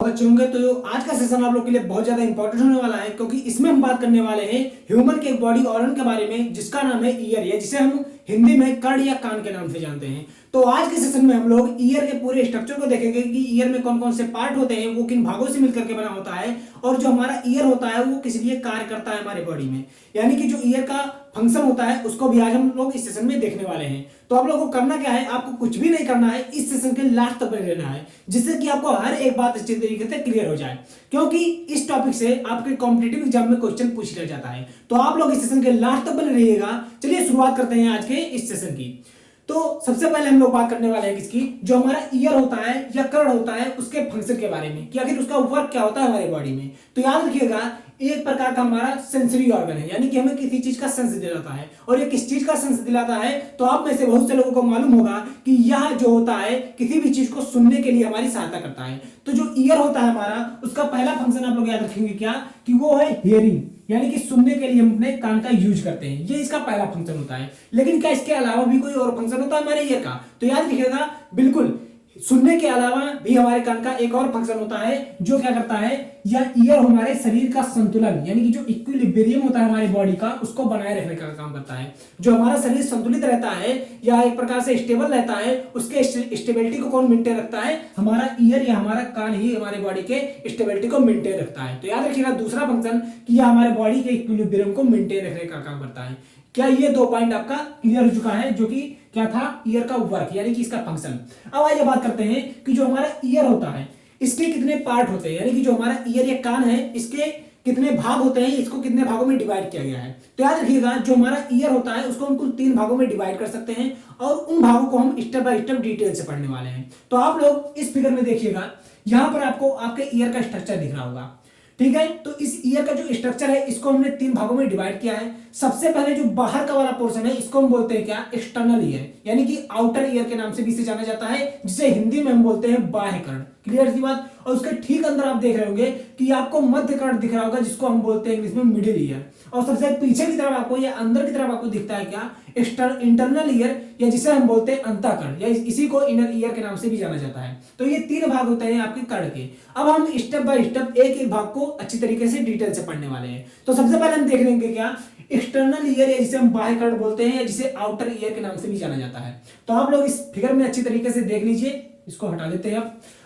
अच्छे होंगे। तो आज का सेशन आप लोग के लिए बहुत ज्यादा इंपॉर्टेंट होने वाला है, क्योंकि इसमें हम बात करने वाले हैं ह्यूमन के एक बॉडी ऑर्गन के बारे में जिसका नाम है ईयर, या जिसे हम हिंदी में कर्ण या कान के नाम से जानते हैं। तो आज के सेशन में हम लोग ईयर के पूरे स्ट्रक्चर को देखेंगे कि ईयर में कौन कौन से पार्ट होते हैं, वो किन भागों से मिलकर के बना होता है, और जो हमारा ईयर होता है वो किस लिए कार्य करता है हमारे बॉडी में, यानी कि जो ईयर का फंक्शन होता है उसको भी आज हम लोग इस सेशन में देखने वाले हैं। तो आप लोगों को करना क्या है, आपको कुछ भी नहीं करना है, इस सेशन के लास्ट तक बने रहना है, जिससे कि आपको हर एक बात अच्छी तरीके से क्लियर हो जाए, क्योंकि इस टॉपिक से आपके कॉम्पिटिटिव एग्जाम में क्वेश्चन पूछ लिया जाता है। तो आप लोग इस सेशन के लास्ट तक बने रहिएगा। चलिए शुरुआत करते हैं आज के इस सेशन की। तो सबसे पहले हम लोग बात करने वाले हैं किसकी, जो हमारा ईयर होता है या कर्ण होता है उसके फंक्शन के बारे में, कि आखिर उसका वर्क क्या होता है हमारे बॉडी में। तो याद रखिएगा, एक प्रकार का हमारा सेंसरी ऑर्गन है, यानी कि हमें किसी चीज का सेंस दिलाता है। और ये किस चीज का सेंस दिलाता है, तो आप में से बहुत से लोगों को मालूम होगा कि यह जो होता है किसी भी चीज को सुनने के लिए हमारी सहायता करता है। तो जो ईयर होता है हमारा, उसका पहला फंक्शन आप लोग याद रखेंगे क्या, कि वो है हियरिंग, यानी कि सुनने के लिए हम अपने कान का यूज करते हैं, ये इसका पहला फंक्शन होता है। लेकिन क्या इसके अलावा भी कोई और फंक्शन होता है हमारे ईयर का, तो याद रखिएगा बिल्कुल, सुनने के अलावा भी हमारे कान का एक और फंक्शन होता है जो क्या करता है, यह ईयर हमारे शरीर का संतुलन, यानी कि जो इक्विलिब्रियम होता है हमारी बॉडी का, उसको बनाए रखने का काम करता है। जो हमारा शरीर संतुलित रहता है या एक प्रकार से स्टेबल रहता है, उसके स्टेबिलिटी को कौन मेंटेन रखता है, हमारा ईयर या हमारा कान ही हमारे बॉडी के स्टेबिलिटी को मेंटेन रखता है। तो याद रखिएगा दूसरा फंक्शन, कि यह हमारे बॉडी के इक्विलिब्रियम को मेंटेन रखने का काम करता है। क्या ये दो पॉइंट आपका क्लियर हो चुका है, जो कि क्या था, ईयर का वर्क यानी कि इसका फंक्शन। अब आइए बात करते हैं कि जो हमारा ईयर होता है इसके कितने पार्ट होते हैं, यानी कि जो हमारा ईयर या कान है इसके कितने भाग होते हैं, इसको कितने भागों में डिवाइड किया गया है। तो याद रखिएगा, जो हमारा ईयर होता है उसको हम कुल 3 भागों में डिवाइड कर सकते हैं, और उन भागों को हम स्टेप बाय स्टेप डिटेल से पढ़ने वाले हैं। तो आप लोग इस फिगर में देखिएगा, यहां पर आपको आपके ईयर का स्ट्रक्चर दिख रहा होगा, ठीक है। तो इस ईयर का जो स्ट्रक्चर है इसको हमने 3 भागों में डिवाइड किया है। सबसे पहले जो बाहर का वाला पोर्शन है इसको हम बोलते हैं क्या, एक्सटर्नल ईयर, यानी कि आउटर ईयर के नाम से भी इसे जाना जाता है, जिसे हिंदी में हम बोलते हैं बाह्य कर्ण। क्लियर सी बात। और उसके ठीक अंदर आप देख रहे होंगे कि आपको मध्य कर्ण दिख रहा होगा, जिसको हम बोलते हैं इंग्लिश में मिडिल ईयर। और सबसे पीछे की तरफ आपको या अंदर की तरफ आपको दिखता है क्या, इंटरनल ईयर, या जिसे हम बोलते हैं अंतःकर्ण, या इसी को इनर ईयर के नाम से भी जाना जाता है। तो ये 3 भाग होते हैं आपके कर्ण के। अब हम स्टेप बाय स्टेप एक एक भाग को अच्छी तरीके से डिटेल से पढ़ने वाले हैं। तो सबसे पहले हम देख लेंगे क्या, एक्सटर्नल ईयर, या जिसे हम बाह्य कर्ण बोलते हैं, या जिसे आउटर ईयर के नाम से भी जाना जाता है। तो आप लोग इस फिगर में अच्छी तरीके से देख लीजिए, इसको हटा देते हैं।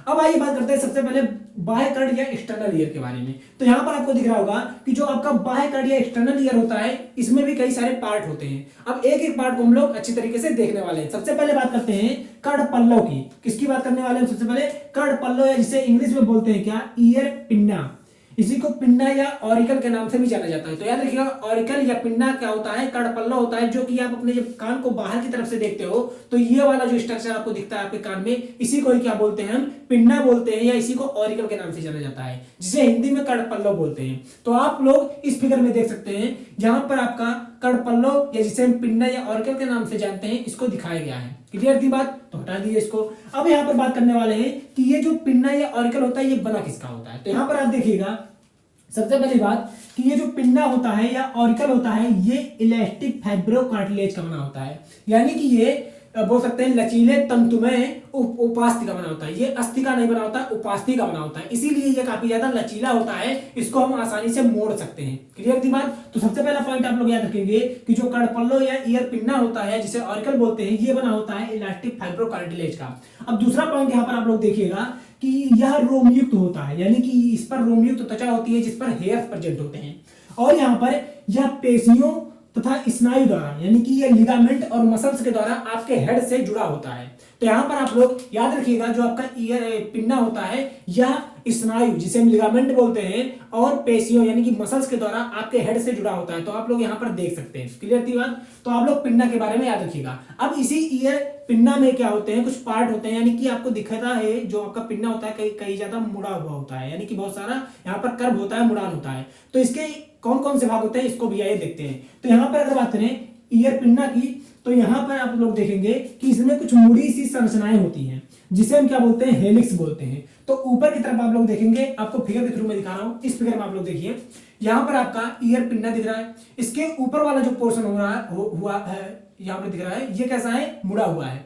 अब आइए बात करते हैं सबसे पहले बाह्य कर्ण या एक्सटर्नल ईयर के बारे में। तो यहां पर आपको दिख रहा होगा कि जो आपका बाह्य कर्ण या एक्सटर्नल ईयर होता है इसमें भी कई सारे पार्ट होते हैं। अब एक एक पार्ट को हम लोग अच्छी तरीके से देखने वाले हैं। सबसे पहले बात करते हैं कर्ण पल्लव की। किसकी बात करने वाले हैं सबसे पहले, कर्ण पल्लव, या जिसे इंग्लिश में बोलते हैं क्या, ईयर पिन्ना। इसी को पिन्ना या ऑरिकल के नाम से भी जाना जाता है। तो याद रखिएगा, ऑरिकल या पिन्ना क्या होता है, कर्ण पल्लव होता है, जो कि आप अपने जब कान को बाहर की तरफ से देखते हो तो ये वाला जो स्ट्रक्चर आपको दिखता है आपके कान में, इसी को ही क्या बोलते हैं, हम पिन्ना बोलते हैं, या इसी को ऑरिकल के नाम से जाना जाता है, जिसे हिंदी में कर्ण पल्लव बोलते हैं। तो आप लोग इस फिगर में देख सकते हैं, जहां पर आपका कर्ण पल्लव, या जिसे हम पिन्ना या ऑरिकल के नाम से जानते हैं, इसको दिखाया गया है। क्लियर थी बात, तो हटा दिए इसको। अब यहाँ पर बात करने वाले हैं कि ये जो पिन्ना या ऑरिकल होता है ये बना किसका होता है। तो यहाँ पर आप देखिएगा, सबसे पहली बात कि ये जो पिन्ना होता है या ऑरिकल होता है, ये इलास्टिक फाइब्रोकार्टिलेज का बना होता है, यानी कि ये बोल सकते हैं लचीले तंतुमय उपास्थि का बना होता है। ये अस्थि का नहीं बना होता, उपास्थि का बना होता है, इसीलिए ये काफी ज्यादा लचीला होता है, इसको हम आसानी से मोड़ सकते हैं। क्लियर थी बात। तो सबसे पहला पॉइंट आप लोग याद रखेंगे कि जो कर्ण पल्लव या ईयर पिन्ना होता है, जिसे ऑरिकल बोलते हैं, ये बना होता है इलास्टिक फाइब्रोकार्टिलेज का। अब दूसरा पॉइंट यहाँ पर आप लोग देखिएगा कि यह रोमयुक्त होता है, यानी कि इस पर रोमयुक्त त्वचा होती है, जिस पर हेयर्स प्रेजेंट होते हैं। और यहाँ पर यह पेशियों तथा स्नायु द्वारा, यानी कि ये लिगामेंट और मसल्स के द्वारा आपके हेड से जुड़ा होता है। तो यहाँ पर आप लोग याद रखिएगा, जो आपका ईयर पिन्ना होता है, यह स्नायु, जिसे हम लिगामेंट बोलते हैं, और पेशियों यानी कि मसल्स के द्वारा आपके हेड से जुड़ा होता है। तो आप लोग यहाँ पर देख सकते हैं। क्लियर थी बात। तो आप लोग पिन्ना के बारे में याद रखिएगा। अब इसी ईयर पिन्ना में क्या होते हैं, कुछ पार्ट होते हैं, यानी कि आपको दिखता है जो आपका पिन्ना होता है कई ज्यादा मुड़ा हुआ होता है, यानी कि बहुत सारा यहाँ पर कर्व होता है, मुड़ान होता है। तो इसके कौन कौन से भाग होते हैं, इसको भी आइए देखते हैं। तो यहाँ पर अगर बात करें ईयर पिन्ना की, तो यहाँ पर आप लोग देखेंगे कि इसमें कुछ मुड़ी सी संरचनाएं होती हैं, जिसे हम क्या बोलते हैं, हेलिक्स बोलते हैं। तो ऊपर की तरफ आप लोग देखेंगे, आपको फिगर के थ्रू में दिखा रहा हूं, इस फिगर में आप लोग देखिए, यहाँ पर आपका ईयर पिन्ना दिख रहा है, इसके ऊपर वाला जो पोर्शन हुआ है यहाँ पर दिख रहा है, ये कैसा है, मुड़ा हुआ है।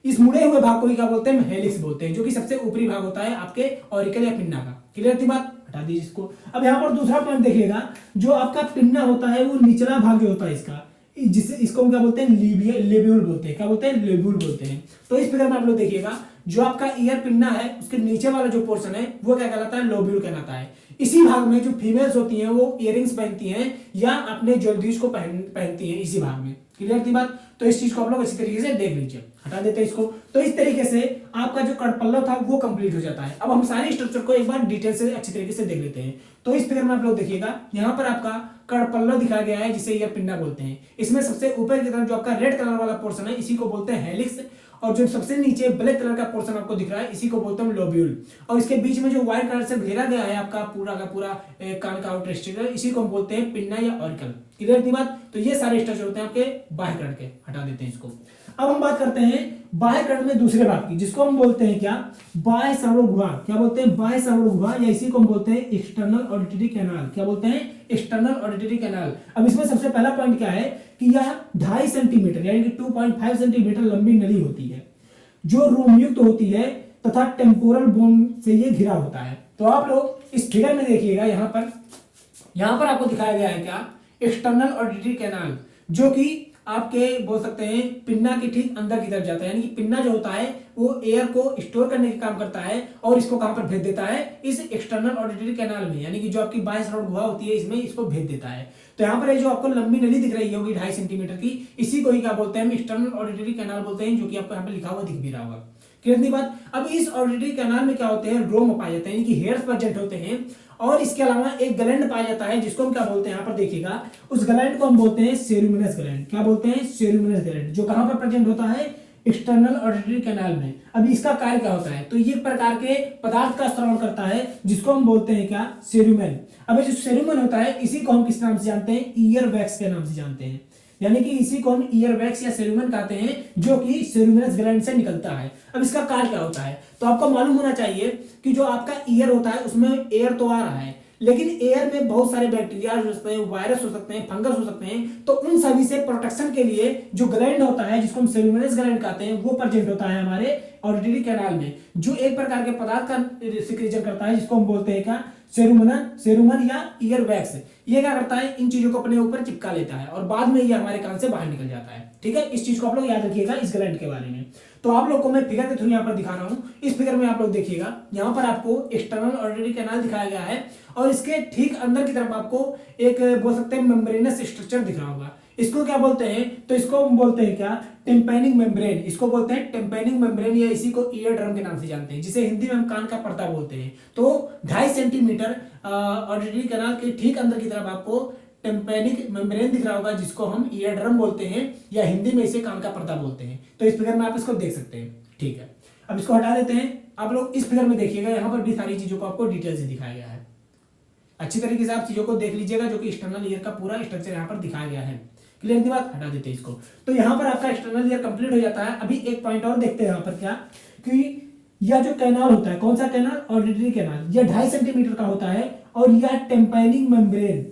इस मुड़े हुए भाग को ही क्या बोलते हैं, हेलिक्स बोलते हैं, जो कि सबसे ऊपरी भाग होता है आपके ऑरिकल या पिन्ना का। क्लियर थी बात, हटा दीजिए इसको। अब यहाँ पर दूसरा पॉइंट देखिएगा, जो आपका पिन्ना होता है वो निचला भाग जो होता है इसका, जिसे इसको क्या बोलते हैं, लेब्यूल बोलते हैं। क्या बोलते हैं, लेब्यूल बोलते हैं। तो इस फिगर में आप लोग देखिएगा, जो आपका ईयर पिन्ना है उसके नीचे वाला जो पोर्शन है वो क्या कहलाता है, लोब्यूल कहलाता है। इसी भाग में जो फीमेल्स होती हैं वो इयररिंग्स पहनती हैं या अपने ज्वेलरीज को पहनती हैं इसी भाग में। क्लियर थी बात। तो इस चीज को आप लोग अच्छी तरीके से देख लीजिए, हटा देते हैं इसको। तो इस तरीके से आपका जो कड़पल्ला था वो कंप्लीट हो जाता है। अब हम सारे स्ट्रक्चर को एक बार डिटेल से अच्छी तरीके से देख लेते हैं। तो इस फिगर में आप लोग देखिएगा, यहाँ पर आपका कड़पल्ला दिखाया गया है जिसे ईयर पिन्ना बोलते हैं। इसमें सबसे ऊपर की तरफ जो आपका रेड कलर वाला पोर्शन है इसी को बोलते हैं हेलिक्स, और जो सबसे नीचे ब्लैक कलर का पोर्शन आपको दिख रहा है इसी को बोलते हैं लोब्यूल। और इसके बीच में जो व्हाइट कलर से घेरा गया है आपका पूरा का पूरा कान का आउटर स्ट्रक्चर, इसी को हम बोलते हैं पिन्ना या ऑरिकल। क्लियर थी बात। तो ये सारे स्ट्रक्चर होते हैं आपके बाह्य कर्ण के, हटा देते हैं इसको। अब हम बात करते हैं बाह्य कर्ण में दूसरे भाग की, जिसको हम बोलते हैं क्या, बाह्य श्रवण गुहा। क्या बोलते हैं, बाह्य श्रवण गुहा, या इसी को हम बोलते हैं एक्सटर्नल ऑडिटरी कैनाल। क्या बोलते हैं, एक्सटर्नल ऑडिटरी कैनाल। अब इसमें सबसे पहला पॉइंट क्या है कि यह 2.5 सेंटीमीटर यानी कि 2.5 सेंटीमीटर लंबी नली होती है, जो रोमयुक्त होती है तथा टेम्पोरल बोन से ये घिरा होता है। तो आप लोग इस फिगर में देखिएगा, यहाँ पर आपको दिखाया गया है क्या, एक्सटर्नल ऑडिटरी कैनाल, जो कि आपके बोल सकते हैं पिन्ना के ठीक अंदर की तरफ जाता है। यानी कि पिन्ना जो होता है वो एयर को स्टोर करने का काम करता है और इसको कहां पर भेज देता है, इस एक्सटर्नल ऑडिटरी कैनाल में, यानी कि जो आपकी बाह्य श्रवण गुहा होती है इसमें इसको भेज देता है। तो यहाँ पर जो आपको लंबी नली दिख रही होगी 2.5 सेंटीमीटर की, इसी को ही क्या बोलते हैं, हम एक्सटर्नल ऑडिटरी कैनाल बोलते हैं, जो कि आपको यहाँ पे लिखा हुआ दिख भी रहा होगा। क्लियर बात। अब इस ऑडिटरी कैनाल में क्या होते हैं, रोम पाए जाते हैं, यानी कि हेयर्स प्रेजेंट होते हैं, और इसके अलावा एक ग्लैंड पाया जाता है जिसको हम क्या बोलते हैं, यहाँ पर देखिएगा, उस ग्लैंड को हम बोलते हैं सेरुमिनस ग्लैंड। क्या बोलते हैं, सेरुमिनस ग्लैंड, जो कहां पर प्रेजेंट होता है, एक्सटर्नल ऑडिटरी कैनाल में। अब इसका कार्य क्या होता है, तो ये प्रकार के पदार्थ का स्राव करता है जिसको हम बोलते हैं क्या, सेरुमेन। अब ये जो सेरुमेन होता है इसी को हम किस नाम से जानते हैं, ईयर वैक्स के नाम से जानते हैं, यानी कि इसी को हम ईयर वैक्स या सेरुमेन कहते हैं, जो कि सेरुमिनस ग्लैंड से निकलता है। अब इसका कार्य क्या होता है, तो आपको मालूम होना चाहिए कि जो आपका ईयर होता है उसमें एयर तो आ रहा है, लेकिन एयर में बहुत सारे बैक्टीरिया हो सकते हैं, वायरस हो सकते हैं, फंगस हो सकते हैं। तो उन सभी से प्रोटेक्शन के लिए जो ग्लैंड होता है जिसको हम सेरुमिनस ग्लैंड कहते हैं, वो प्रेजेंट होता है हमारे ऑडिटरी कैनाल में, जो एक प्रकार के पदार्थ का सिक्रीजन करता है जिसको हम बोलते हैं क्या, सेरुमन या ईयर वैक्स। ये क्या करता है, इन चीजों को अपने ऊपर चिपका लेता है और बाद में ये हमारे कान से बाहर निकल जाता है। ठीक है, इस चीज को आप लोग याद रखिएगा इस ग्लैंड के बारे में। तो आप लोग को मैं फिगर के थ्रू यहाँ पर दिखा रहा हूँ। इस फिगर में आप लोग देखिएगा, यहाँ पर आपको एक्सटर्नल ऑडिटरी कैनाल दिखाया गया है और इसके ठीक अंदर की तरफ आपको एक बोल सकते हैं मेम्ब्रेनस स्ट्रक्चर दिख रहा होगा। इसको क्या बोलते हैं, तो इसको हम बोलते हैं क्या, टिम्पैनिक मेम्ब्रेन। इसको बोलते हैं टिम्पैनिक मेम्ब्रेन, या इसी को ईयर ड्रम के नाम से जानते हैं, जिसे हिंदी में हम कान का पर्दा बोलते हैं। तो 2.5 सेंटीमीटर ऑडिटरी कैनाल के ठीक अंदर की तरफ आपको टिम्पैनिक मेम्ब्रेन दिख रहा होगा, जिसको हम ईयर ड्रम बोलते हैं, या हिंदी में इसे कान का पर्दा बोलते हैं। तो इस फिगर में आप इसको देख सकते हैं। ठीक है, अब इसको हटा देते हैं। आप लोग इस फिगर में देखिएगा, यहाँ पर भी सारी चीजों को आपको डिटेल से दिखाया गया है। अच्छी तरीके से आप चीजों को देख लीजिएगा, जो कि एक्सटर्नल ईयर का पूरा स्ट्रक्चर यहाँ पर दिखाया गया है। क्लियर थी बात, हटा देते हैं इसको। तो यहाँ पर आपका एक्सटर्नल ईयर कंप्लीट हो जाता है। अभी एक पॉइंट और देखते हैं यहाँ पर क्या, कि यह जो कैनाल होता है, कौन सा कैनाल, ऑडिटरी कैनाल, यह 2.5 सेंटीमीटर का होता है और यह टिम्पैनिक मेम्ब्रेन,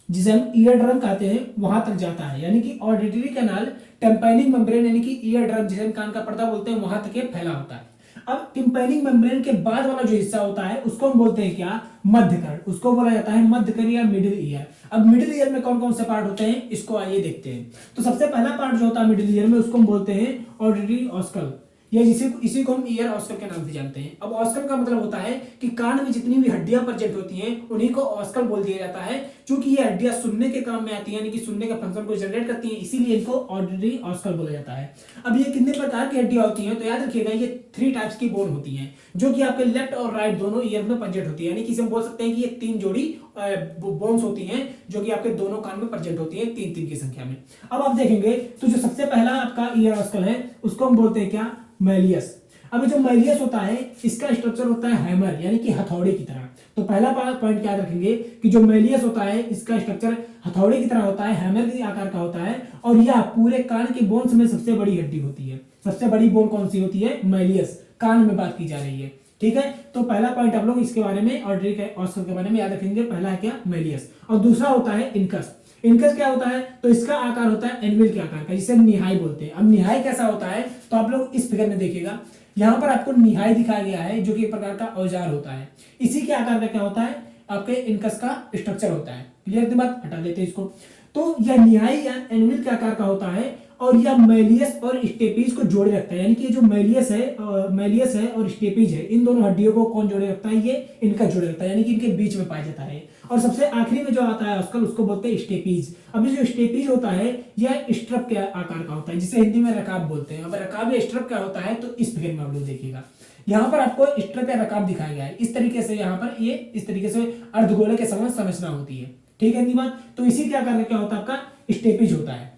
जिसे हम ईयर ड्रम कहते हैं, वहां तक जाता है। यानी कि ऑडिटरी कैनाल टिम्पैनिक मेम्ब्रेन यानी कि ईयर ड्रम, जिसे हम कान का पर्दा बोलते हैं, वहां तक ये फैला होता है। अब टिम्पैनिक मेम्ब्रेन के बाद वाला जो हिस्सा होता है उसको हम बोलते हैं क्या, मध्यकर्ण। उसको बोला जाता है मध्यकर्ण या मिडिल ईयर। अब मिडिल ईयर में कौन कौन से पार्ट होते हैं, इसको आइए देखते हैं। तो सबसे पहला पार्ट जो होता है मिडिल ईयर में, उसको हम बोलते हैं ऑडिटरी ऑस्कल, या इसी को हम ईयर ऑस्कल के नाम से जानते हैं। अब ऑस्कल का मतलब होता है कि कान में जितनी भी हड्डियां प्रेजेंट होती हैं उन्हीं को ऑस्कल बोल दिया जाता है, क्योंकि ये हड्डियां सुनने के काम में आती हैं, यानी कि सुनने का फंक्शन को जनरेट करती हैं, इसीलिए इनको ऑडिटरी ऑस्कल बोला जाता है। अब ये कितने प्रकार की हड्डियां होती हैं, तो याद रखिएगा ये 3 टाइप्स की बोन होती हैं, जो कि आपके लेफ्ट और राइट दोनों ईयर में प्रेजेंट होती है। यानी कि हम बोल सकते हैं कि ये 3 जोड़ी बोन्स होती हैं, जो कि आपके दोनों कान में प्रेजेंट होती हैं, 3-3 की संख्या में। अब आप देखेंगे तो जो सबसे पहला आपका ईयर ऑस्कल है उसको हम बोलते हैं क्या, मैलियस। अब जो मैलियस होता है इसका स्ट्रक्चर होता है हैमर, यानी कि हथौड़े की तरह। तो पहला पॉइंट याद रखेंगे कि जो मैलियस होता है इसका स्ट्रक्चर हथौड़े की तरह होता है, हैमर के आकार का होता है, और यह पूरे कान के बोन्स में सबसे बड़ी हड्डी होती है। सबसे बड़ी बोन कौन सी होती है, मैलियस, कान में बात की जा रही है। ठीक है, तो पहला पॉइंट आप लोग इसके बारे में ऑडिटरी ऑस्कल के बारे में याद रखेंगे। पहला है क्या, मैलियस, और दूसरा होता है इनकस। इनकस क्या होता है, तो इसका आकार होता है एनविल के आकार का, जिसे हम निहाई बोलते हैं। अब निहाई कैसा होता है, तो आप लोग इस फिगर में देखिएगा, यहाँ पर आपको निहाई दिखाया गया है, जो कि एक प्रकार का औजार होता है। इसी के आकार का क्या होता है, आपके इनकस का स्ट्रक्चर होता है। क्लियर बात, हटा देते हैं इसको। तो यह निहाई या एनविल के आकार का होता है, और यह मेलियस और स्टेपीज को जोड़े रखता है। यानी कि जो मेलियस है और स्टेपीज है, इन दोनों हड्डियों को कौन जोड़े रखता है, ये इनकस जोड़े रखता है, यानी कि इनके बीच में पाया जाता है। और सबसे आखिरी में जो आता है ऑस्कल, उसको बोलते हैं स्टेपीज। अब ये जो स्टेपीज होता है, यह स्ट्रप के आकार का होता है, जिसे हिंदी में रकाब बोलते हैं। अब रकाब या स्ट्रप क्या होता है, तो इस फिगर में आप लोग देखिएगा, यहाँ पर आपको स्ट्रप या रकाब दिखाया गया है। इस तरीके से यहाँ पर ये इस तरीके से अर्धगोले के समान संरचना होती है। ठीक है बात, तो इसी के आकार का क्या होता है, आपका स्टेपीज होता है।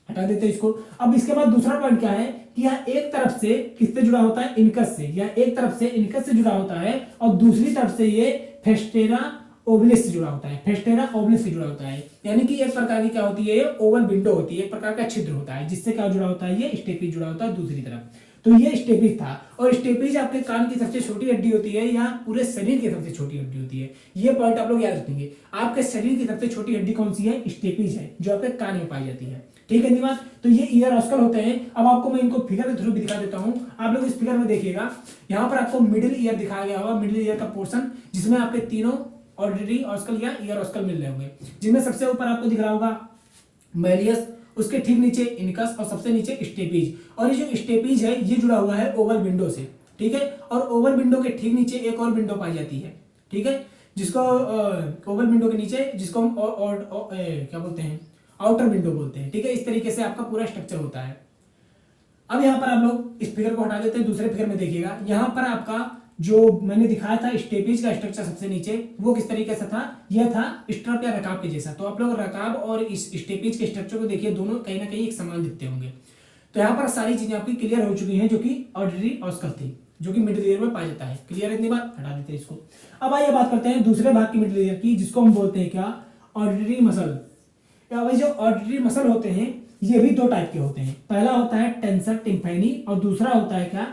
हटा देते हैं इसको। अब इसके बाद दूसरा पॉइंट क्या है कि यह एक तरफ से किससे जुड़ा होता है, इनकस से। यह एक तरफ से इनकस से जुड़ा होता है, और दूसरी तरफ से ये फेस्टेरा ओवलिस से जुड़ा होता है। फेस्टेरा ओवलिस से जुड़ा होता है, यानी कि एक प्रकार की क्या होती है, ये ओवल विंडो होती है, एक प्रकार का छिद्र होता है, जिससे क्या जुड़ा होता है, ये स्टेपीज जुड़ा होता है दूसरी तरफ। तो ये स्टेपीज था। और स्टेपीज आपके कान की सबसे छोटी हड्डी होती है, या पूरे शरीर की सबसे छोटी हड्डी होती है। ये पॉइंट आप लोग याद रखेंगे। आपके शरीर की सबसे छोटी हड्डी कौन सी है, स्टेपीज है, जो आपके कान में पाई जाती है। ठीक है बात, तो ये ईयर ऑस्कल होते हैं। अब आपको मैं इनको फिगर के थ्रू भी दिखा देता हूं। आप लोग इस फिगर में देखिएगा, यहाँ पर आपको मिडिल ईयर दिखाया गया होगा, मिडिल ईयर का पोर्शन, जिसमें आपके तीनों ऑर्डिनरी ऑस्कल या ईयर ऑस्कल मिल रहे होंगे। जिनमें सबसे ऊपर आपको दिख रहा होगा मेलियस, उसके ठीक नीचे इनकस, और सबसे नीचे स्टेपीज। और ये जो स्टेपीज है, ये जुड़ा हुआ है ओवल विंडो से। ठीक है, और ओवल विंडो के ठीक नीचे एक और विंडो पाई जाती है। ठीक है, जिसको ओवल विंडो के नीचे, जिसको हम क्या बोलते हैं, आउटर विंडो बोलते हैं। ठीक है, इस तरीके से आपका पूरा स्ट्रक्चर होता है। अब यहाँ पर आप लोग इस फिगर को हटा देते हैं, दूसरे फिगर में देखिएगा, यहाँ पर आपका जो मैंने दिखाया था स्टेपीज का स्ट्रक्चर सबसे नीचे, वो किस तरीके से था, यह था स्ट्रप या रकाब के जैसा। तो आप लोग रकाब और इस स्टेपीज के स्ट्रक्चर को देखिए, दोनों कहीं ना कहीं एक समान दिखते होंगे। तो यहाँ पर सारी चीजें आपकी क्लियर हो चुकी हैं, जो कि ऑर्डिनरी ऑस्कल थी, जो कि मिडिल ईयर में पाया जाता है। क्लियर है इतनी बात, हटा देते हैं इसको। अब आइए बात करते हैं दूसरे भाग की मिडिल ईयर की, जिसको हम बोलते हैं क्या, ऑर्डिनरी मसल। जो ऑर्डिनरी मसल होते हैं, ये भी दो टाइप के होते हैं। पहला होता है टेंसर टिम्पैनी, और दूसरा होता है क्या,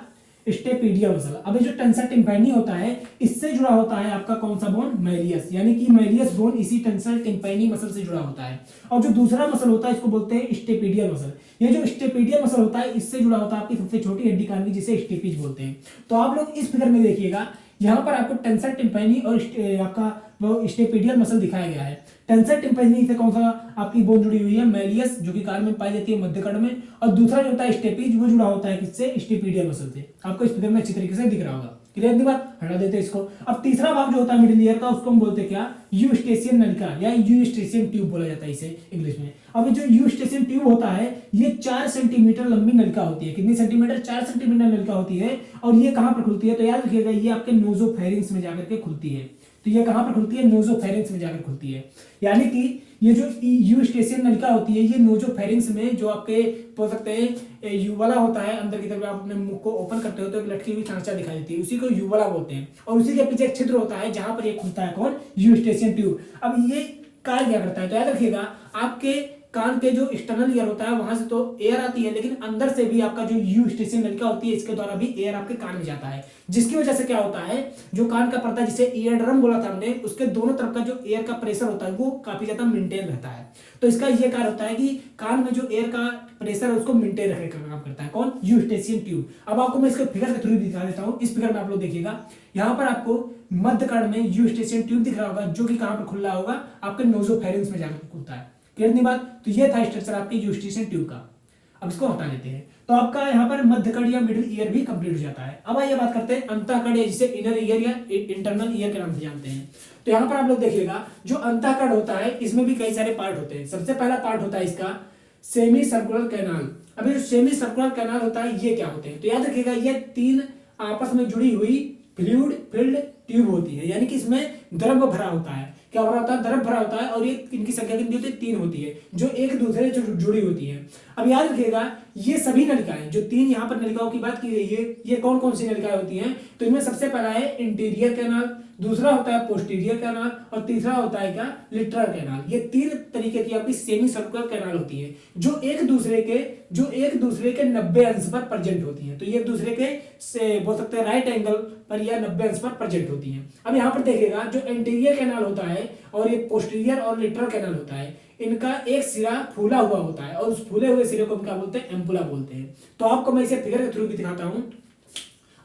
स्टेपीडिया मसल। अब जो टेंसर टिम्पैनी होता है, इससे जुड़ा होता है आपका कौन सा बोन, मेलियस, यानी कि मेलियस बोन इसी टेंसर टिम्पैनी मसल से जुड़ा होता है। और जो दूसरा मसल होता है, इसको बोलते हैं स्टेपीडिया मसल। ये जो स्टेपीडिया मसल होता है, इससे जुड़ा होता है आपकी सबसे छोटी हड्डी कान की, जिसे स्टेपीज बोलते हैं। तो आप लोग इस फिगर में देखिएगा, यहाँ पर आपको टेंसर टिम्पैनी और आपका वो स्टेपीडियल मसल दिखाया गया है। टेंसर टिम्पैनी से कौन सा आपकी बोन जुड़ी हुई है, मेलियस, जो कि कान में पाई जाती है मध्यकर्ण में, और दूसरा जो होता है स्टेपीज, वो जुड़ा होता है किससे, स्टेपीडियल मसल से। आपको इस फिगर में अच्छी तरीके से दिख रहा होगा। क्लियर बात, हटा देते हैं इसको। अब तीसरा भाग जो होता है मिडिल ईयर का, उसको हम बोलते हैं क्या, यूस्टेशियन नलिका, या यूस्टेशियन ट्यूब बोला जाता है इसे इंग्लिश में। अब जो यूस्टेशियन ट्यूब होता है, ये 4 सेंटीमीटर लंबी नलिका होती है। कितनी सेंटीमीटर, 4 सेंटीमीटर नलिका होती है। और ये कहां पर खुलती है, तो याद रखिएगा, ये आपके नोजोफेरिंक्स में जाकर के खुलती है। तो ये कहां पर खुलती है, नोजोफेरिंक्स में जाकर खुलती है। यानी कि ये जो यूस्टेशियन नलिका होती है, ये नोजोफेरिंक्स में, जो आपके बोल सकते हैं यूवला होता है, अंदर की तरफ आप अपने मुंह को ओपन करते हो तो एक लटकी हुई सांचा दिखाई देती है, उसी को यूवला बोलते हैं। और उसी के पीछे एक छिद्र होता है, जहां पर ये खुलता है कौन, यूस्टेशियन ट्यूब। अब ये कार्य क्या करता है, तो याद रखिएगा, आपके कान के जो एक्सटर्नल ईयर होता है, वहां से तो एयर आती है, लेकिन अंदर से भी आपका जो यूस्टेशियन नलिका होती है, इसके द्वारा भी एयर आपके कान में जाता है। जिसकी वजह से क्या होता है, जो कान का पर्दा, जिसे ईयर ड्रम बोला था हमने, उसके दोनों तरफ का जो एयर का प्रेशर होता है, वो काफी ज्यादा मेंटेन रहता है। तो इसका ये कार्य होता है कि कान में जो एयर का प्रेशर है, उसको मेंटेन रखने का काम करता है कौन, यूस्टेशियन ट्यूब। अब आपको मैं इसके फिगर के थ्रू दिखा देता हूं। इस फिगर में आप लोग देखिएगा, यहाँ पर आपको मध्य कान में यूस्टेशियन ट्यूब दिख रहा होगा, जो कि कहां पर खुला होगा, आपके नोजोफेरिंक्स में जाकर खुलता है। क्लियर बात, तो ये था स्ट्रक्चर आपकी यूस्टेशियन ट्यूब का। अब इसको हटा देते हैं, तो आपका यहाँ पर मध्य कड़ या मिडिल ईयर भी कंप्लीट हो जाता है। अब आइए बात करते हैं अंतःकड़, जिसे इनर ईयर या इंटरनल ईयर के नाम से जानते हैं। तो यहाँ पर आप लोग देखिएगा, जो अंतःकड़ होता है, इसमें भी कई सारे पार्ट होते हैं। सबसे पहला पार्ट होता है इसका सेमी सर्कुलर कैनाल। अभी जो सेमी सर्कुलर कैनाल होता है, ये क्या होते हैं, तो याद रखिएगा, ये 3 आपस में जुड़ी हुई फ्लूइड फिल्ड ट्यूब होती है। यानी कि इसमें द्रव भरा होता है। क्या भरा होता है, द्रव भरा होता है। और ये इनकी संख्या कितनी होती है, 3 होती है, जो एक दूसरे से जुड़ी होती है। अब याद रखिएगा, ये सभी नलिकाएं, जो 3 यहाँ पर नलिकाओं की बात की गई है, ये कौन कौन सी नलिकाएं होती हैं, तो इनमें सबसे पहला है इंटीरियर कैनाल, दूसरा होता है पोस्टीरियर कैनाल, और तीसरा होता है क्या, लिटरल कैनाल। ये 3 तरीके की आपकी सेमी सर्कुलर कैनाल होती है, जो एक दूसरे के 90 अंश पर प्रेजेंट होती है। तो ये एक दूसरे के बोल सकते हैं राइट एंगल पर या 90 अंश पर प्रेजेंट होती है। अब यहाँ पर देखिएगा, जो इंटीरियर कैनाल होता है और ये पोस्टीरियर और लिटरल कैनाल होता है, इनका एक सिरा फूला हुआ होता है और उस फूले हुए सिरे को हम क्या बोलते हैं, एम्पुला बोलते हैं। तो आपको मैं इसे फिगर के थ्रू भी दिखाता हूं।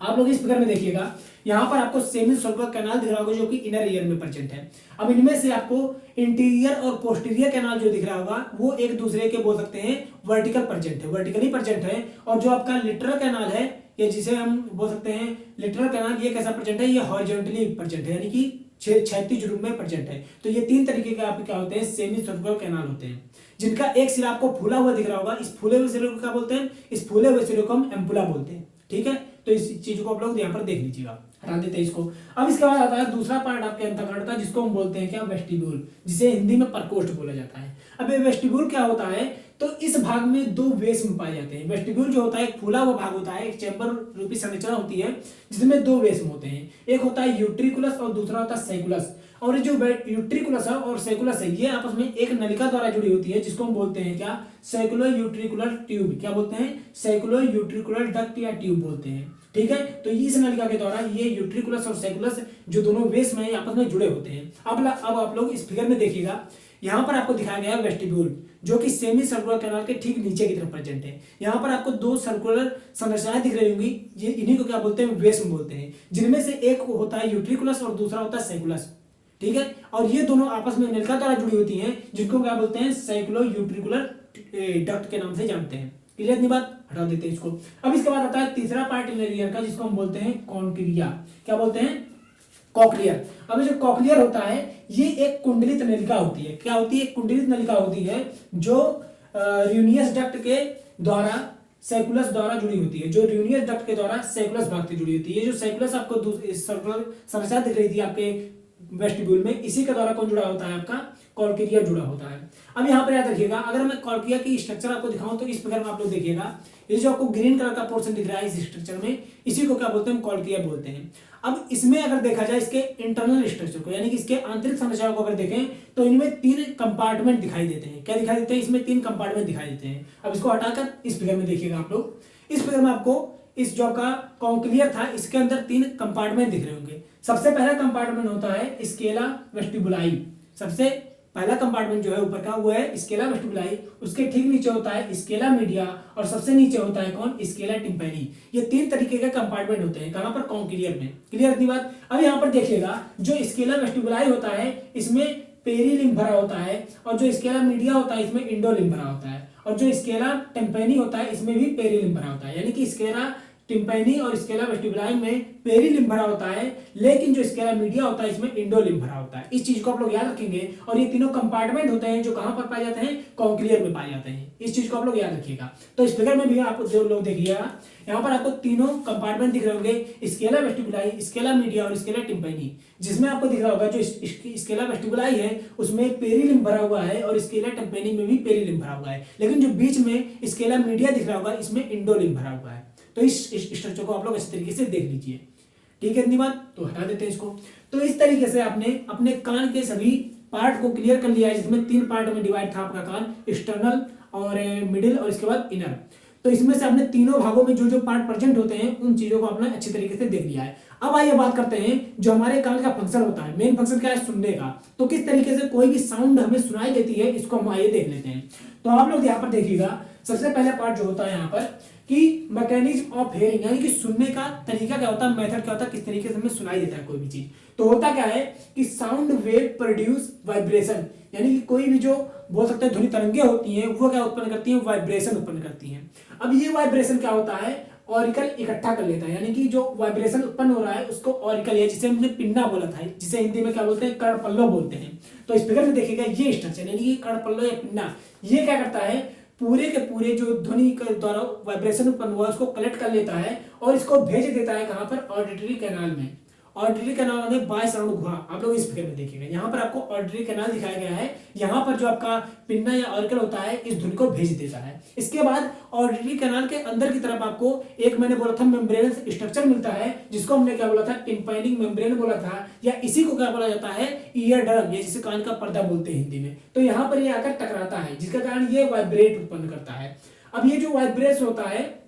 आप लोग इस फिगर में देखिएगा, यहाँ पर आपको सेमी सर्कुलर कैनाल दिख रहा होगा जो कि इनर ईयर में प्रेजेंट है। अब इनमें से आपको इंटीरियर और पोस्टीरियर कैनाल जो दिख रहा होगा वो एक दूसरे के बोल सकते हैं वर्टिकल प्रेजेंट है, वर्टिकली प्रेजेंट है। और जो आपका लिटरल कैनाल है, ये जिसे हम बोल सकते हैं लिटरल कैनाल, ये कैसा प्रेजेंट है, ये हॉरिजॉन्टली प्रेजेंट है, यानी कि क्षैतिज रूप में प्रेजेंट है। तो ये तीन तरीके के आपके क्या होते हैं, सेमी सर्कुलर कैनाल होते हैं, जिनका एक सिरा आपको फूला हुआ दिख रहा होगा। इस फूले हुए सिरे को क्या बोलते हैं, इस फूले हुए सिरे को हम एम्पुला बोलते हैं। ठीक है, तो इस चीज को आप लोग यहाँ पर देख लीजिएगा, हटा देते हैं इसको। अब इसके बाद आता है दूसरा पार्ट आपके अंतःकरण का, जिसको हम बोलते हैं क्या, वेस्टिब्यूल, जिसे हिंदी में प्रकोष्ठ बोला जाता है। अब ये वेस्टिब्यूल क्या होता है, तो इस भाग में दो वेस्म पाए जाते हैं। वेस्टिब्यूल जो होता है एक फूला हुआ भाग होता है, एक चैम्बर रूपी संरचना होती है जिसमें दो वेस्म होते हैं, एक होता है यूट्रिकुलस और दूसरा होता है सैकुलस। और जो यूट्रिकुलस है और सैकुलस है, ये आपस में एक नलिका द्वारा जुड़ी होती है, जिसको हम बोलते हैं क्या, सैकुलो यूट्रिकुलर ट्यूब। क्या बोलते हैं, सैकुलो यूट्रिकुलर डक्ट या ट्यूब बोलते हैं। ठीक है, तो इस नलिका के द्वारा ये यूट्रिकुलस और सैकुलस जो दोनों वेस्म है आपस में जुड़े होते हैं। अब आप लोग इस फिगर में देखिएगा, यहाँ पर आपको दिखाया गया है वेस्टिब्यूल, जो कि सेमी सर्कुलर कैनाल के ठीक नीचे की तरफ प्रेजेंट है। यहाँ पर आपको दो सर्कुलर संरचनाएं दिख रही होंगी, ये इन्हीं को क्या बोलते हैं, वेस्म बोलते हैं, जिनमें से एक होता है यूट्रिकुलस और दूसरा होता है सैकुलस। ठीक है, और ये दोनों आपस में नलिका द्वारा जुड़ी होती हैं, जिनको क्या बोलते हैं, सैकुलो यूट्रिकुलर डक्ट के नाम से जानते हैं। क्लियर, इतनी बात, हटा देते हैं इसको। अब इसके बाद आता है तीसरा पार्ट इनर ईयर का, जिसको हम बोलते हैं कॉन्क्रिया। क्या बोलते हैं, कॉक्लियर। अब जो कॉक्लियर होता है ये एक कुंडलित नलिका होती है। क्या होती है, एक कुंडलित नलिका होती है जो र्यूनियस डक्ट के द्वारा सैकुलस द्वारा जुड़ी होती है, जो र्यूनियस डक्ट के द्वारा सैकुलस भाग से जुड़ी होती है। ये जो सैकुलस आपको सर्कुलर संरचना दिख रही थी आपके वेस्टिब्यूल में, इसी के द्वारा कौन जुड़ा होता है, आपका कॉल्किरिया जुड़ा होता है। अब यहाँ पर याद रखिएगा, अगर मैं कॉल्किरिया की स्ट्रक्चर आपको दिखाऊं तो इस प्रकार में आप लोग देखिएगा, ये जो आपको ग्रीन कलर का पोर्शन दिख रहा है इस स्ट्रक्चर में, इसी को क्या बोलते हैं, कॉल्किरिया बोलते हैं। अब इसमें अगर देखा जाए इसके इंटरनल स्ट्रक्चर को, यानी कि इसके आंतरिक संरचना को अगर देखें तो इनमें तीन कंपार्टमेंट दिखाई देते हैं। क्या दिखाई देते हैं, इसमें तीन कंपार्टमेंट दिखाई देते हैं। अब इसको हटाकर इस फिगर में देखिएगा आप लोग, इस फिगर में आपको इस जो का कॉन्क्लियर था इसके अंदर तीन कंपार्टमेंट दिख रहे होंगे। सबसे पहला कंपार्टमेंट होता है स्केला वेस्टिबुलाई, सबसे पहला कंपार्टमेंट जो है ऊपर का वो है स्केला वेस्टिबुलाई, उसके ठीक नीचे होता है स्केला मीडिया और सबसे नीचे होता है कौन, स्केला टिम्पैनी। ये तीन तरीके के कंपार्टमेंट होते हैं, कहां पर, कॉन्क्लियर में। क्लियर इतनी बात। अब यहाँ पर देखिएगा, जो स्केला वेस्टिबुलाई होता है इसमें पेरीलिम्ब भरा होता है, और जो स्केला मीडिया होता है इसमें इंडोलिम्ब भरा होता है, और जो स्केला टिम्पैनी होता है इसमें भी पेरीलिम्ब भरा होता है। यानी कि स्केला टिम्पैनी और स्केला वेस्टिबुलाई में पेरीलिम्ब भरा होता है, लेकिन जो स्केला मीडिया होता है इसमें इंडोलिम्ब भरा होता है। इस चीज को आप लोग याद रखेंगे। और ये तीनों कंपार्टमेंट होते हैं जो कहां पर पाए जाते हैं, कॉन्क्लियर में पाए जाते हैं। इस चीज को आप लोग याद रखिएगा। तो इस फिगर में भी आप जो लोग देखिएगा, यहाँ पर आपको तीनों कंपार्टमेंट दिख रहे होंगे, स्केला वेस्टिबुलाई, स्केला मीडिया और स्केला टिम्पैनी, जिसमें आपको दिख रहा होगा जो स्केला वेस्टिबुलाई है उसमें पेरीलिम्ब भरा हुआ है और स्केला टिम्पैनी में भी पेरीलिम्ब भरा हुआ है, लेकिन जो बीच में स्केला मीडिया दिख रहा होगा इसमें इंडोलिम्ब भरा हुआ है। तो इस स्ट्रक्चर को आप लोग इस तरीके से देख लीजिए। ठीक है, इतनी बात, तो हटा देते हैं इसको। तो इस तरीके से आपने अपने कान के सभी पार्ट को क्लियर कर लिया है, जिसमें तीन पार्ट में डिवाइड था आपका कान, एक्सटर्नल और मिडिल और इसके बाद इनर। तो इसमें से आपने तीनों भागों में जो जो पार्ट प्रेजेंट होते हैं उन चीजों को आपने अच्छी तरीके से देख लिया है। अब आइए बात करते हैं जो हमारे कान का फंक्शन होता है, मेन फंक्शन क्या है, सुनने का। तो किस तरीके से कोई भी साउंड हमें सुनाई देती है, इसको हम आइए देख लेते हैं। तो आप लोग यहाँ पर देखिएगा, सबसे पहला पार्ट जो होता है यहाँ पर कि मैकेनिज्म ऑफ हेयरिंग, यानी कि सुनने का तरीका क्या होता है, मेथड क्या होता है, किस तरीके से हमें सुनाई देता है कोई भी चीज। तो होता क्या है कि साउंड वेव प्रोड्यूस वाइब्रेशन, यानी कि कोई भी जो बोल सकते हैं ध्वनि तरंगे होती हैं वो क्या उत्पन्न करती हैं, वाइब्रेशन उत्पन्न करती हैं। अब ये वाइब्रेशन क्या होता है, ऑरिकल इकट्ठा कर लेता है, यानी कि जो वाइब्रेशन उत्पन्न हो रहा है उसको ऑरिकल, या जिसे हमने पिन्ना बोला था, जिसे हिंदी में क्या बोलते हैं, कर्णपल्लव बोलते हैं। तो इस फिगर में देखिएगा ये स्ट्रक्चर, यानी कि कर्णपल्लव या पिन्ना, ये क्या करता है, पूरे के पूरे जो ध्वनि के द्वारा वाइब्रेशन उत्पन्न हुआ है उसको कलेक्ट कर लेता है और इसको भेज देता है कहां पर, ऑडिटरी कैनाल में। ऑडिटरी कैनाल में बाय साउंड गुहा, आप लोग इस फिगर में देखिएगा, यहाँ पर आपको ऑडिटरी कैनाल दिखाया गया है। यहाँ पर जो आपका पिन्ना या ऑरिकल होता है इस ध्वनि को भेज देता है। इसके बाद ऑडिटरी कैनाल के अंदर की तरफ आपको एक मैंने बोला था मेम्ब्रेन स्ट्रक्चर मिलता है, जिसको हमने क्या बोला था, टिम्पैनिक मेम्ब्रेन बोला था, या इसी को क्या बोला जाता है, ईयर ड्रम, या जिसे कान का पर्दा बोलते हैं हिंदी में। तो यहाँ पर ये आकर टकराता है, जिसका कारण ये वाइब्रेट उत्पन्न करता है। अब ये जो वाइब्रेट होता है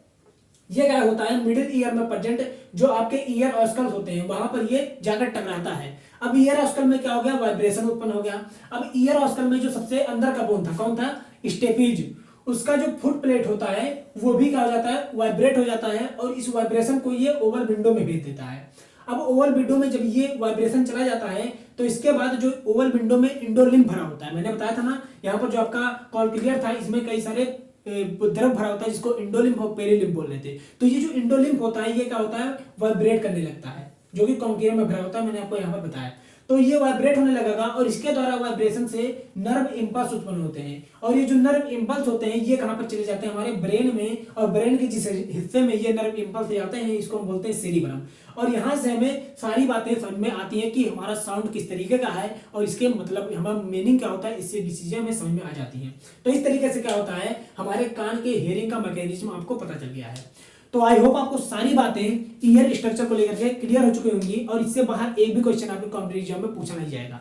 ये क्या होता है, मिडिल ईयर में प्रेजेंट जो आपके ईयर ऑस्कल्स होते हैं वहां पर ये जाकर टकराता है। अब ईयर ऑस्कल में क्या हो गया, वाइब्रेशन उत्पन्न हो गया। अब ईयर ऑस्कल में जो सबसे अंदर का बोन था, कौन था, स्टेपीज, उसका जो फुट प्लेट होता है वो भी क्या हो जाता है, वाइब्रेट हो जाता है, और इस वाइब्रेशन को ये ओवल विंडो में भेज देता है। अब ओवल विंडो में जब ये वाइब्रेशन चला जाता है तो इसके बाद जो ओवल विंडो में इंडोलिम्फ भरा होता है, मैंने बताया था ना यहाँ पर जो आपका कॉल क्लियर था, इसमें कई सारे द्रव भरा होता है जिसको इंडोलिम्फ और पेरिलिम्फ बोल रहे थे। तो ये जो इंडोलिम्फ होता है ये क्या होता है, वाइब्रेट करने लगता है, जो कि कॉन्केव में भरा होता है, मैंने आपको यहाँ पर बताया। तो ये वाइब्रेट होने लगेगा और इसके द्वारा वाइब्रेशन से नर्व इंपल्स उत्पन्न होते हैं, और ये जो नर्व इंपल्स होते हैं ये कहाँ पर चले जाते हैं, हमारे ब्रेन में, और ब्रेन के जिस हिस्से में ये नर्व इंपल्स जाते हैं इसको हम बोलते हैं सेरिबरम। और यहाँ से हमें सारी बातें समझ में आती हैं कि हमारा साउंड किस तरीके का है और इसके मतलब हमारा मीनिंग क्या होता है, इससे भी चीजें हमें समझ में आ जाती हैं। तो इस तरीके से क्या होता है, हमारे कान के हियरिंग का मैकेनिज्म आपको पता चल गया है। तो आई होप आपको सारी बातें ईयर स्ट्रक्चर को लेकर के क्लियर हो चुकी होंगी और इससे बाहर एक भी क्वेश्चन आपके कॉम्पिटिटिव एग्जाम में पूछा नहीं जाएगा।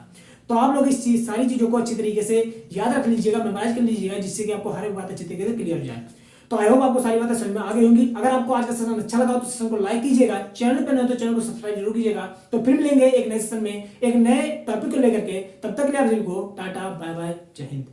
तो आप लोग इस चीज सारी चीजों को अच्छी तरीके से याद रख लीजिएगा, मेमोराइज कर लीजिएगा, जिससे कि आपको हर एक बात अच्छी तरीके से क्लियर हो जाए। तो आई होप आपको सारी बातें समझ में आ गई होंगी। अगर आपको आज का सेशन अच्छा लगा तो सेशन को लाइक कीजिएगा, चैनल पर नए तो चैनल को सब्सक्राइब जरूर कीजिएगा। तो फिर मिलेंगे एक नए सेशन में एक नए टॉपिक को लेकर के, तब तक के लिए आप सभी को टाटा बाय बाय, जय हिंद।